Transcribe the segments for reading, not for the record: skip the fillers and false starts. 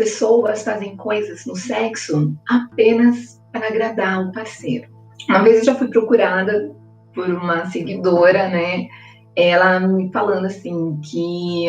pessoas fazem coisas no sexo apenas para agradar o parceiro. Uma vez eu já fui procurada por uma seguidora, né? Ela me falando assim que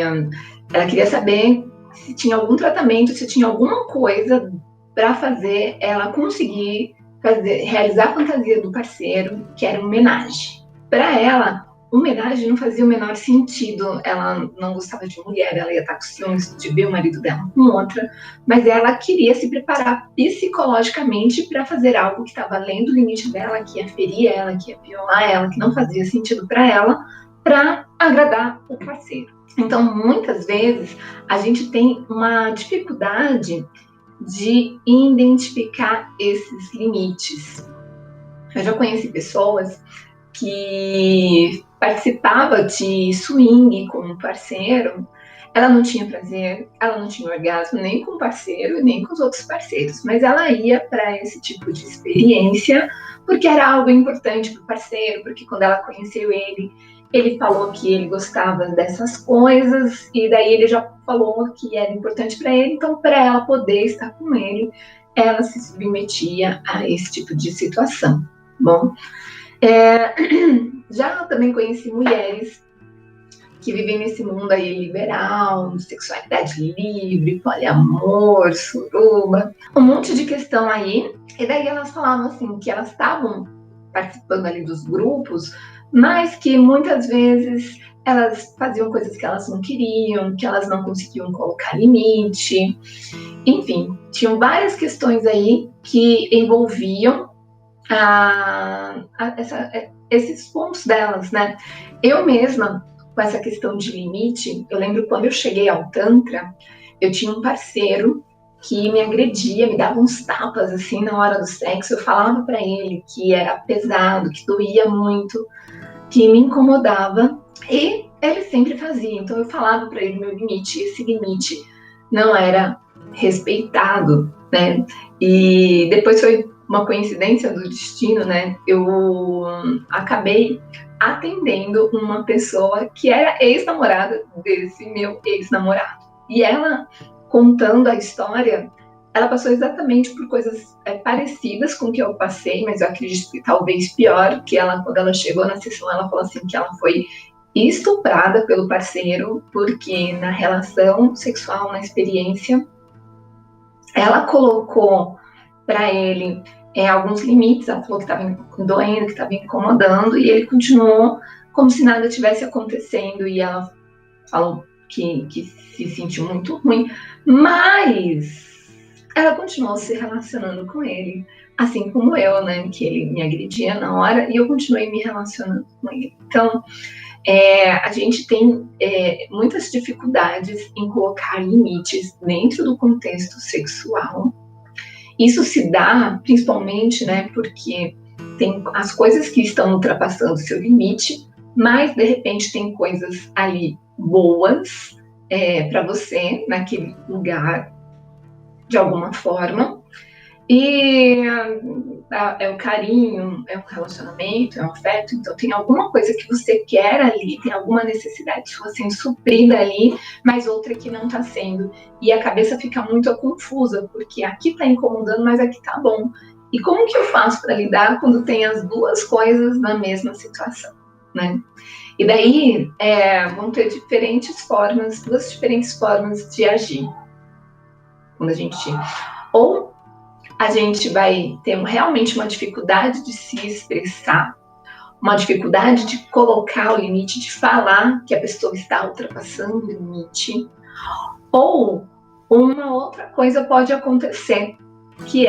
ela queria saber se tinha algum tratamento, se tinha alguma coisa para fazer ela conseguir realizar a fantasia do parceiro, que era uma homenagem. Para ela, homenagem não fazia o menor sentido. Ela não gostava de mulher, ela ia estar com ciúmes de ver o marido dela com outra, mas ela queria se preparar psicologicamente para fazer algo que estava além do limite dela, que ia ferir ela, que ia violar ela, que não fazia sentido para ela, para agradar o parceiro. Então, muitas vezes, a gente tem uma dificuldade de identificar esses limites. Eu já conheci pessoas que participava de swing com um parceiro, ela não tinha prazer, ela não tinha orgasmo nem com o parceiro, nem com os outros parceiros, mas ela ia para esse tipo de experiência porque era algo importante para o parceiro, porque quando ela conheceu ele falou que ele gostava dessas coisas e daí ele já falou que era importante para ele, então para ela poder estar com ele, ela se submetia a esse tipo de situação. Bom, já também conheci mulheres que vivem nesse mundo aí liberal, sexualidade livre, poliamor, suruba, um monte de questão aí. E daí elas falavam assim que elas estavam participando ali dos grupos, mas que muitas vezes elas faziam coisas que elas não queriam, que elas não conseguiam colocar limite. Enfim, tinham várias questões aí que envolviam esses pontos delas, né? Eu mesma, com essa questão de limite, eu lembro quando eu cheguei ao Tantra, eu tinha um parceiro que me agredia, me dava uns tapas assim na hora do sexo. Eu falava para ele que era pesado, que doía muito, que me incomodava, e ele sempre fazia. Então eu falava para ele meu limite, e esse limite não era respeitado, né? E depois foi uma coincidência do destino, né? Eu acabei atendendo uma pessoa que era ex-namorada desse meu ex-namorado. E ela, contando a história, ela passou exatamente por coisas parecidas com o que eu passei, mas eu acredito que talvez pior, que ela, quando ela chegou na sessão, ela falou assim que ela foi estuprada pelo parceiro, porque na relação sexual, na experiência, ela colocou para ele alguns limites. Ela falou que estava doendo, que estava incomodando, e ele continuou como se nada tivesse acontecendo, e ela falou que se sentiu muito ruim, mas ela continuou se relacionando com ele, assim como eu, né, que ele me agredia na hora, e eu continuei me relacionando com ele. Então, a gente tem muitas dificuldades em colocar limites dentro do contexto sexual. Isso se dá principalmente, né, porque tem as coisas que estão ultrapassando seu limite, mas de repente tem coisas ali boas para você naquele lugar, de alguma forma. E é o carinho, é um relacionamento, é um afeto, então tem alguma coisa que você quer ali, tem alguma necessidade sua sendo suprida ali, mas outra que não está sendo. E a cabeça fica muito confusa, porque aqui está incomodando, mas aqui está bom. E como que eu faço para lidar quando tem as duas coisas na mesma situação, né? E daí vão ter duas diferentes formas de agir. Quando a gente... Ou a gente vai ter realmente uma dificuldade de se expressar, uma dificuldade de colocar o limite, de falar que a pessoa está ultrapassando o limite. Ou uma outra coisa pode acontecer, que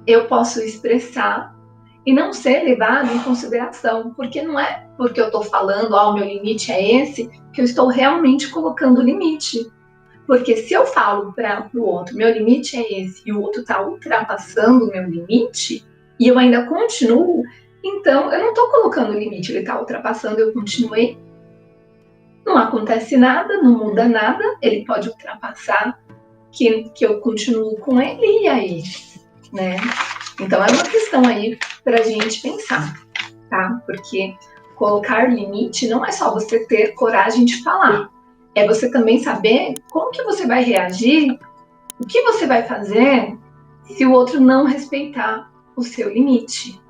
eu posso expressar e não ser levado em consideração, porque não é porque eu estou falando, o meu limite é esse, que eu estou realmente colocando o limite. Porque se eu falo para o outro, meu limite é esse, e o outro está ultrapassando o meu limite, e eu ainda continuo, então eu não estou colocando o limite, ele está ultrapassando, eu continuei. Não acontece nada, não muda nada, ele pode ultrapassar, que eu continuo com ele, e aí, né? Então é uma questão aí para a gente pensar, tá? Porque colocar limite não é só você ter coragem de falar, é você também saber como que você vai reagir O que você vai fazer se o outro não respeitar o seu limite?